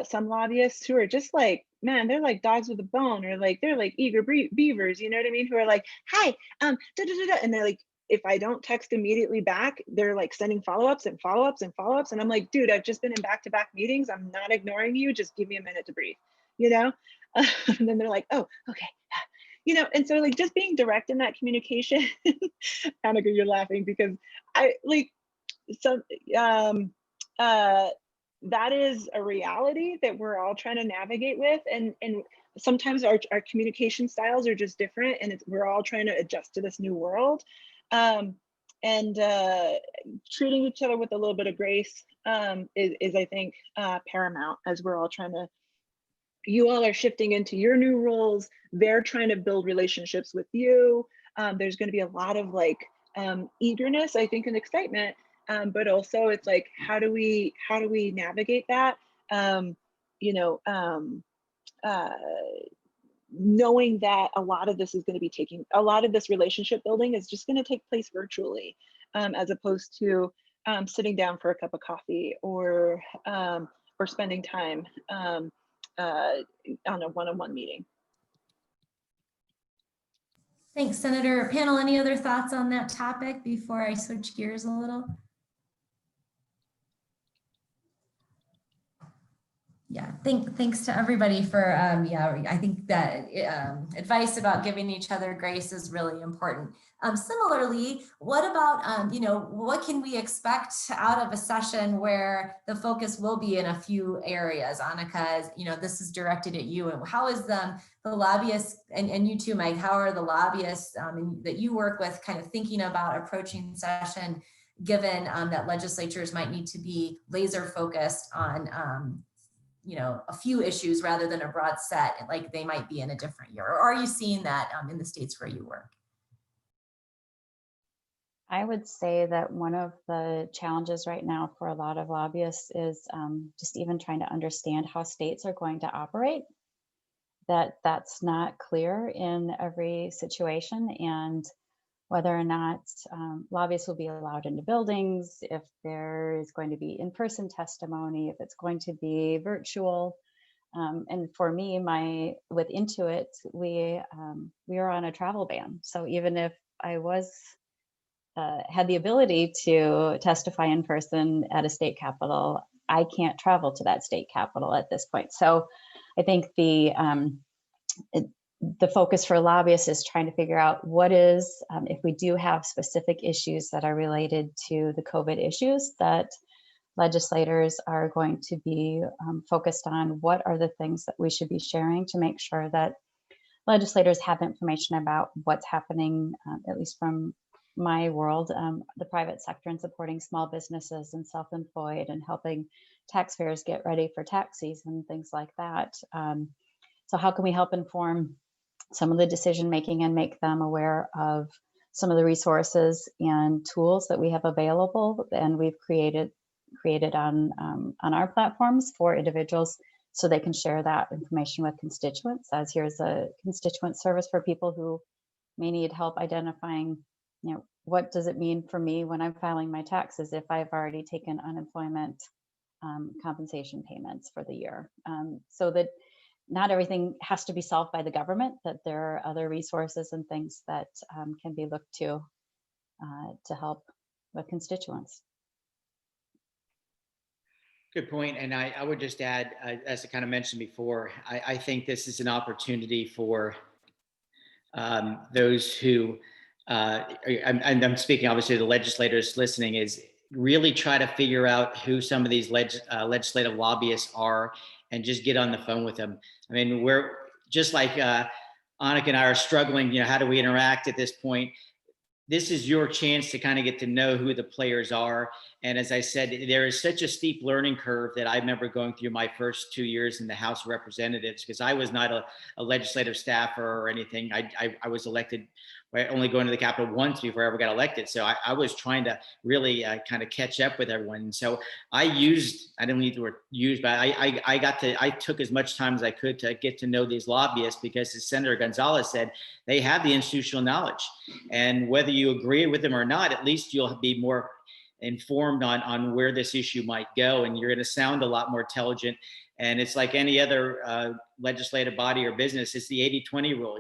some lobbyists who are just like, man, they're like dogs with a bone, or like they're like eager beavers, you know what I mean? Who are like, hi, and they're like, if I don't text immediately back, they're like sending follow-ups and follow-ups and follow-ups, and I'm like, dude, I've just been in back-to-back meetings. I'm not ignoring you. Just give me a minute to breathe, you know? And then they're like, oh, okay. You know, and so like just being direct in that communication. Annika, you're laughing because I like, so that is a reality that we're all trying to navigate with, and sometimes our communication styles are just different, and we're all trying to adjust to this new world, and treating each other with a little bit of grace is I think paramount, as we're all trying to, you all are shifting into your new roles, they're trying to build relationships with you. There's going to be a lot of like eagerness, I think, and excitement. But also it's like, how do we navigate that? You know, knowing that a lot of this is going to be a lot of this relationship building is just going to take place virtually, as opposed to sitting down for a cup of coffee or spending time on a one-on-one meeting. Thanks, Senator. Panel, any other thoughts on that topic before I switch gears a little? Yeah, thanks to everybody for, yeah, I think that advice about giving each other grace is really important. Similarly, what about, you know, what can we expect out of a session where the focus will be in a few areas? Annika, you know, this is directed at you. And how is the lobbyists, and you too, Mike, how are the lobbyists that you work with kind of thinking about approaching session, given that legislatures might need to be laser focused on you know, a few issues rather than a broad set, like they might be in a different year? Or are you seeing that in the states where you work? I would say that one of the challenges right now for a lot of lobbyists is just even trying to understand how states are going to operate. That's not clear in every situation, and whether or not lobbyists will be allowed into buildings, if there is going to be in-person testimony, if it's going to be virtual. And for me, with Intuit, we are on a travel ban. So even if I had the ability to testify in person at a state capitol, I can't travel to that state capitol at this point. So I think the focus for lobbyists is trying to figure out what is, if we do have specific issues that are related to the COVID issues that legislators are going to be focused on, what are the things that we should be sharing to make sure that legislators have information about what's happening, at least from my world, the private sector, and supporting small businesses and self-employed and helping taxpayers get ready for tax season, things like that. So how can we help inform some of the decision making and make them aware of some of the resources and tools that we have available and we've created on our platforms for individuals so they can share that information with constituents, as here's a constituent service for people who may need help identifying, what does it mean for me when I'm filing my taxes if I've already taken unemployment compensation payments for the year, so that not everything has to be solved by the government, that there are other resources and things that can be looked to help with constituents. Good point. And I would just add, as I kind of mentioned before, I think this is an opportunity for those who, I'm speaking obviously to the legislators listening, is really try to figure out who some of these legislative lobbyists are and just get on the phone with them. I mean, we're just like Annika and I are struggling, how do we interact at this point? This is your chance to kind of get to know who the players are. And as I said, there is such a steep learning curve that I remember going through my first 2 years in the House of Representatives, because I was not a legislative staffer or anything. I was elected, only going to the Capitol once before I ever got elected. So I was trying to really kind of catch up with everyone. And so I didn't need the word use, but I took as much time as I could to get to know these lobbyists, because as Senator Gonzalez said, they have the institutional knowledge. And whether you agree with them or not, at least you'll be more informed on where this issue might go, and you're going to sound a lot more intelligent. And it's like any other legislative body or business. It's the 80-20 rule.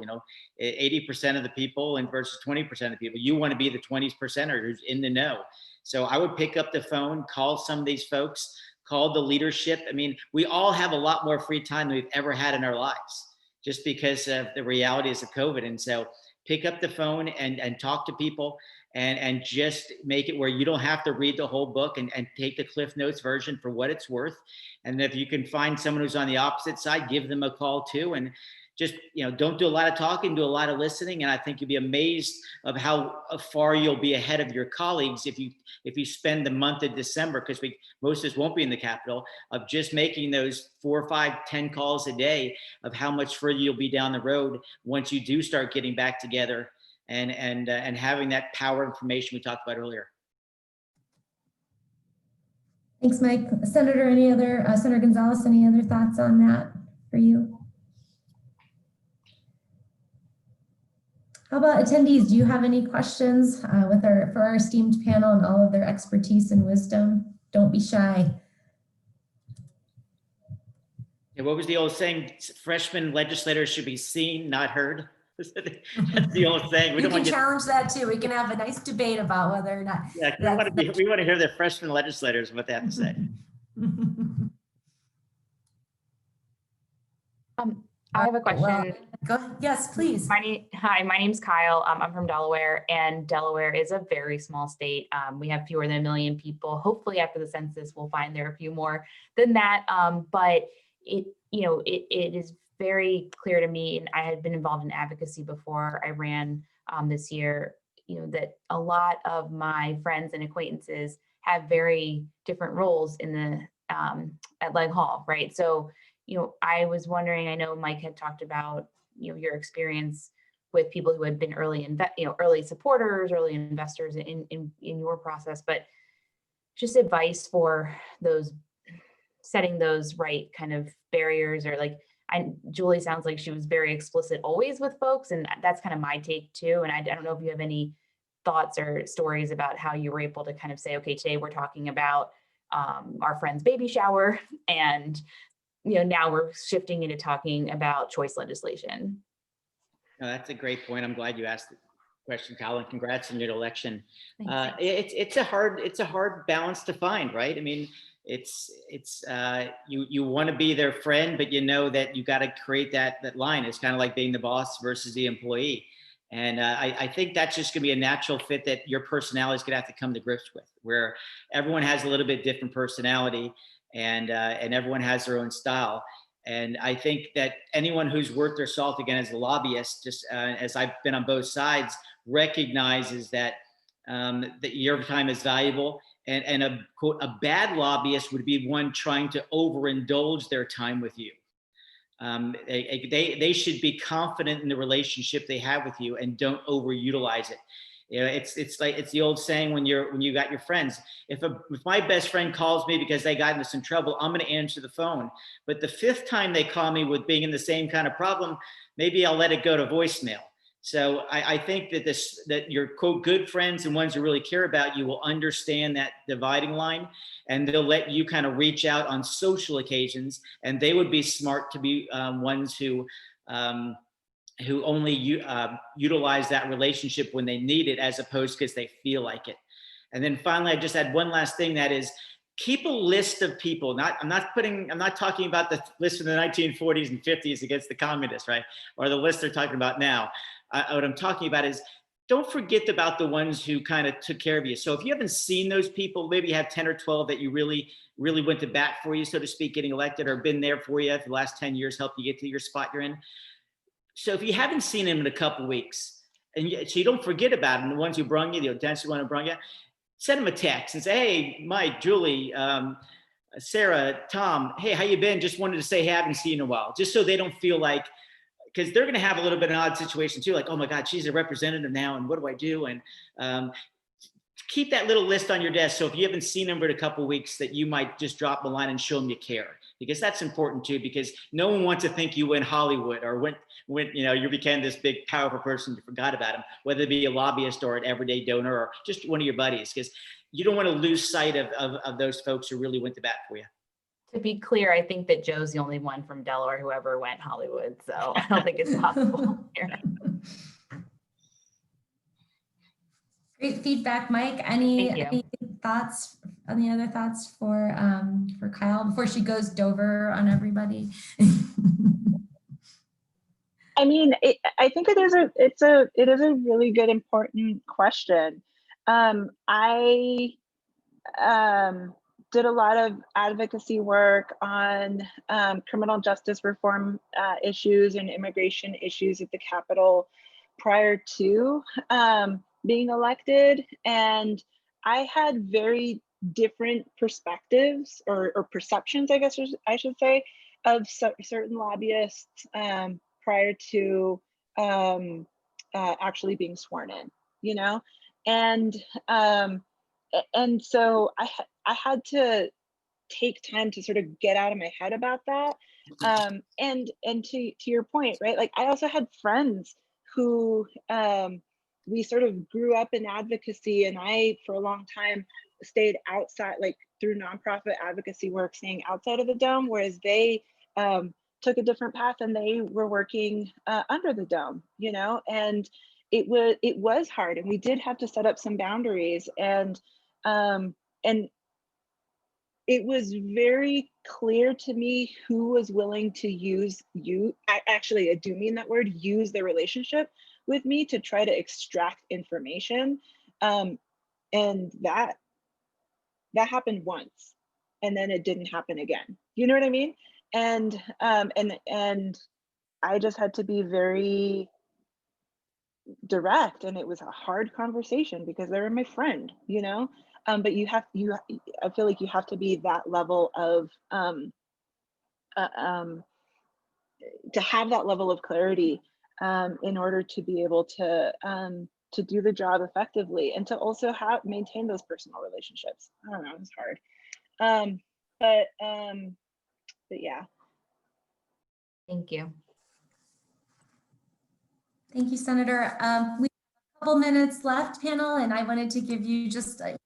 80% of the people and versus 20% of the people. You want to be the 20% who's in the know. So I would pick up the phone, call some of these folks, call the leadership. I mean, we all have a lot more free time than we've ever had in our lives, just because of the realities of COVID. And so pick up the phone and talk to people, and just make it where you don't have to read the whole book, and take the Cliff Notes version for what it's worth. And if you can find someone who's on the opposite side, give them a call too. And just, don't do a lot of talking, do a lot of listening. And I think you'll be amazed of how far you'll be ahead of your colleagues if you spend the month of December, because most of us won't be in the Capitol, of just making those 4, 5, 10 calls a day, of how much further you'll be down the road once you do start getting back together and having that power information we talked about earlier. Thanks, Mike. Senator, Senator Gonzalez, any other thoughts on that for you? How about attendees? Do you have any questions for our esteemed panel and all of their expertise and wisdom? Don't be shy. Yeah, what was the old saying? Freshman legislators should be seen, not heard. That's the old saying. We can challenge that too. We can have a nice debate about whether or not. Yeah, we want to hear the freshman legislators what they have to say. I have a question. Well, go ahead. Yes, please. Hi, my name's Kyle. I'm from Delaware, and Delaware is a very small state. We have fewer than 1 million people. Hopefully after the census, we'll find there are a few more than that. But it is very clear to me, and I had been involved in advocacy before I ran this year, that a lot of my friends and acquaintances have very different roles in the at Leg Hall, right? So, I was wondering, I know Mike had talked about, your experience with people who had been early supporters, early investors in your process, but just advice for those setting those right kind of barriers, or Julie sounds like she was very explicit always with folks, and that's kind of my take too. And I don't know if you have any thoughts or stories about how you were able to kind of say, okay, today we're talking about our friend's baby shower, and now we're shifting into talking about choice legislation. No, that's a great point. I'm glad you asked the question, Colin. Congrats on your election. It's a hard balance to find, right? I mean, you want to be their friend, but that you got to create that line. It's kind of like being the boss versus the employee. And I think that's just going to be a natural fit that your personality is going to have to come to grips with, where everyone has a little bit different personality, and everyone has their own style. And I think that anyone who's worth their salt, again, as a lobbyist, just as I've been on both sides, recognizes that your time is valuable. And a quote, a bad lobbyist would be one trying to overindulge their time with you. They should be confident in the relationship they have with you and don't overutilize it. You know, it's the old saying when you got your friends. If my best friend calls me because they got into some trouble, I'm going to answer the phone. But the fifth time they call me with being in the same kind of problem, maybe I'll let it go to voicemail. So I think that your quote good friends and ones who really care about you will understand that dividing line, and they'll let you kind of reach out on social occasions, and they would be smart to be ones who only utilize that relationship when they need it, as opposed because they feel like it. And then finally, I just had one last thing, that is, keep a list of people. I'm not talking about the list from the 1940s and 50s against the communists, right? Or the list they're talking about now. What I'm talking about is, don't forget about the ones who kind of took care of you. So if you haven't seen those people, maybe you have 10 or 12 that you really went to bat for you, so to speak, getting elected, or been there for you for the last 10 years, helped you get to your spot you're in. So if you haven't seen them in a couple of weeks, so you don't forget about them, the ones who brung you, the potential one who brung you, send them a text and say, hey, Mike, Julie, Sarah, Tom, hey, how you been? Just wanted to say, hey, I haven't seen you in a while, just so they don't feel like, because they're going to have a little bit of an odd situation too, like, oh my God, she's a representative now, and what do I do? And keep that little list on your desk. So if you haven't seen them for a couple of weeks, that you might just drop a line and show them you care, because that's important too, because no one wants to think you went Hollywood or went, you became this big, powerful person, you forgot about them, whether it be a lobbyist or an everyday donor or just one of your buddies, because you don't want to lose sight of those folks who really went to bat for you. To be clear, I think that Joe's the only one from Delaware who ever went Hollywood, so I don't think it's possible here. Great feedback, Mike. Any thoughts? Any other thoughts for Kyle before she goes Dover on everybody? I mean, I think it is a really good, important question. I did a lot of advocacy work on criminal justice reform issues and immigration issues at the Capitol prior to being elected, and I had very different perspectives or perceptions, I guess I should say, of certain lobbyists prior to actually being sworn in, and so I had to take time to sort of get out of my head about that. And to your point, right? Like, I also had friends who we sort of grew up in advocacy, and I, for a long time, stayed outside, like through nonprofit advocacy work, staying outside of the dome, whereas they took a different path and they were working under the dome, and it was hard, and we did have to set up some boundaries, and it was very clear to me who was willing to use actually, I do mean that word, use their relationship with me to try to extract information. And that happened once, and then it didn't happen again. You know what I mean? And I just had to be very direct, and it was a hard conversation because they were my friend, but I feel like you have to be that level of to have that level of clarity in order to be able to do the job effectively, and to also maintain those personal relationships. I don't know, it's hard. But yeah. Thank you. Thank you, Senator. We have a couple minutes left, panel, and I wanted to give you just a last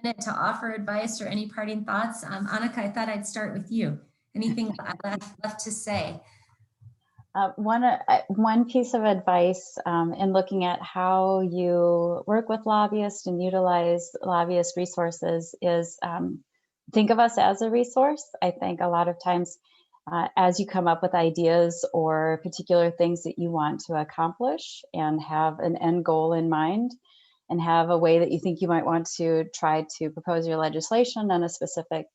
minute to offer advice or any parting thoughts. Annika, I thought I'd start with you. Anything left to say? One piece of advice in looking at how you work with lobbyists and utilize lobbyist resources is think of us as a resource. I think a lot of times as you come up with ideas or particular things that you want to accomplish and have an end goal in mind and have a way that you think you might want to try to propose your legislation and a specific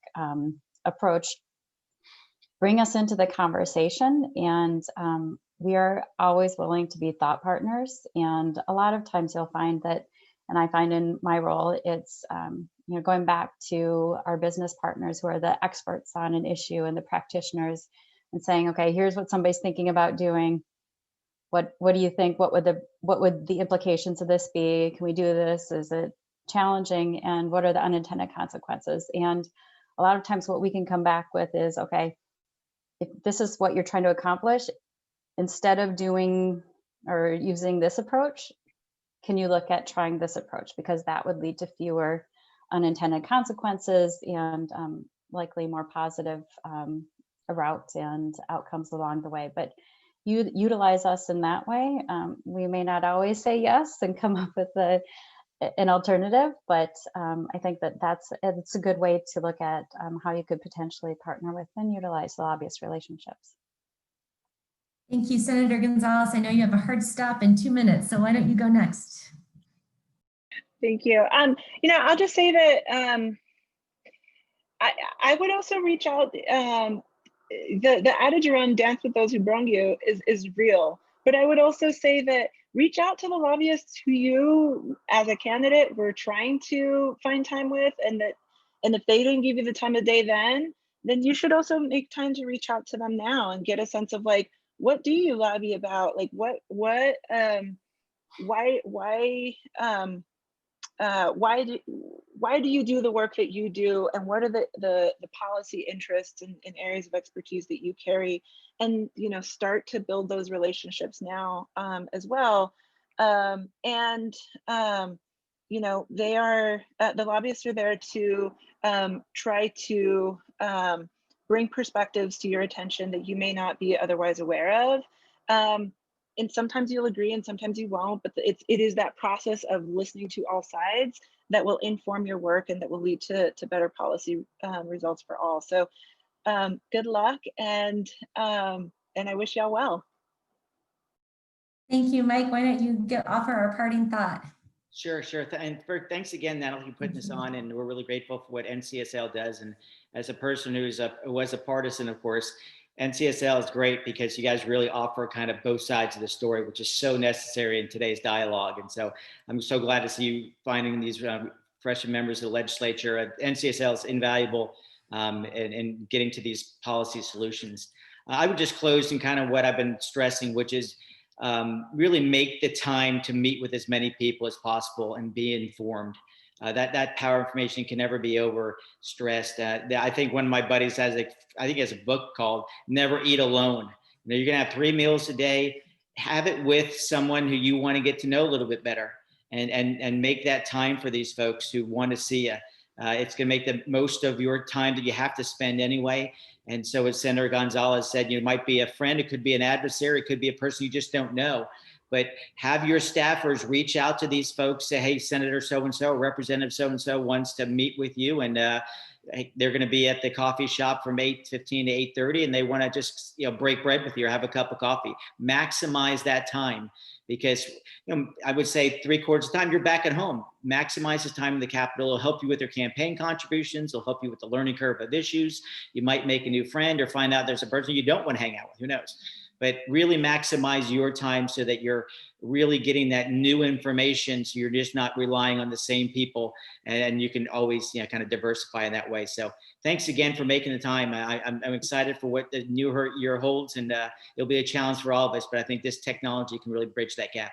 approach, bring us into the conversation, and we are always willing to be thought partners. And a lot of times you'll find that, and I find in my role, it's going back to our business partners who are the experts on an issue and the practitioners, and saying, okay, here's what somebody's thinking about doing. what do you think? What would the implications of this be? Can we do this? Is it challenging? And what are the unintended consequences? And a lot of times what we can come back with is, okay, if this is what you're trying to accomplish, instead of doing or using this approach, can you look at trying this approach? Because that would lead to fewer unintended consequences and likely more positive routes and outcomes along the way. But you utilize us in that way. We may not always say yes and come up with an alternative, but I think it's a good way to look at how you could potentially partner with and utilize the lobbyist relationships. Thank you, Senator Gonzalez. I know you have a hard stop in 2 minutes, so why don't you go next? Thank you. I'll just say that I would also reach out. The adage around dance with those who brung you is real, but I would also say that reach out to the lobbyists who you, as a candidate, were trying to find time with, and if they didn't give you the time of day then you should also make time to reach out to them now and get a sense of like, what do you lobby about? Like why do you do the work that you do, and what are the policy interests in areas of expertise that you carry, and start to build those relationships now as well. They are the lobbyists are there to try to bring perspectives to your attention that you may not be otherwise aware of. And sometimes you'll agree and sometimes you won't, but it is that process of listening to all sides that will inform your work and that will lead to better policy results for all. So good luck, and I wish y'all well. Thank you, Mike. Why don't you offer our parting thought? Sure. And thanks again, Natalie, for putting this on, and we're really grateful for what NCSL does. And as a person who was a partisan, of course, NCSL is great because you guys really offer kind of both sides of the story, which is so necessary in today's dialogue. And so I'm so glad to see you finding these freshman members of the legislature. NCSL is invaluable in getting to these policy solutions. I would just close in kind of what I've been stressing, which is really make the time to meet with as many people as possible and be informed. That power of information can never be overstressed. I think one of my buddies has a book called Never Eat Alone. You're gonna have 3 meals a day. Have it with someone who you want to get to know a little bit better, and make that time for these folks who want to see you. It's gonna make the most of your time that you have to spend anyway. And so as Senator Gonzalez said, you might be a friend, it could be an adversary, it could be a person you just don't know. But have your staffers reach out to these folks, say, hey, Senator so-and-so, Representative so-and-so wants to meet with you. And they're going to be at the coffee shop from 8:15 to 8:30, and they want to just break bread with you or have a cup of coffee. Maximize that time, because I would say 3/4 of the time you're back at home. Maximize the time in the Capitol. It'll help you with your campaign contributions. It'll help you with the learning curve of issues. You might make a new friend or find out there's a person you don't want to hang out with. Who knows? But really maximize your time so that you're really getting that new information, so you're just not relying on the same people, and you can always kind of diversify in that way. So thanks again for making the time. I'm excited for what the new year holds, and it'll be a challenge for all of us, but I think this technology can really bridge that gap.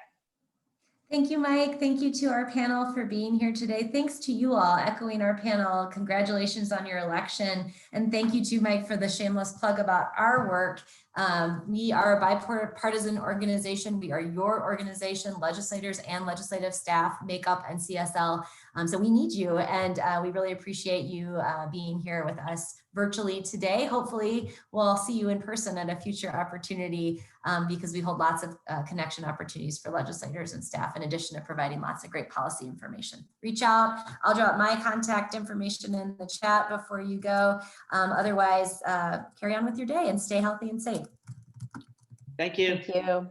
Thank you, Mike. Thank you to our panel for being here today. Thanks to you all, echoing our panel. Congratulations on your election. And thank you to Mike for the shameless plug about our work. We are a bipartisan organization. We are your organization. Legislators and legislative staff make up NCSL. So we need you, and we really appreciate you being here with us virtually today. Hopefully we'll see you in person at a future opportunity, because we hold lots of connection opportunities for legislators and staff, in addition to providing lots of great policy information. Reach out. I'll drop my contact information in the chat before you go. Otherwise, carry on with your day and stay healthy and safe. Thank you. Thank you.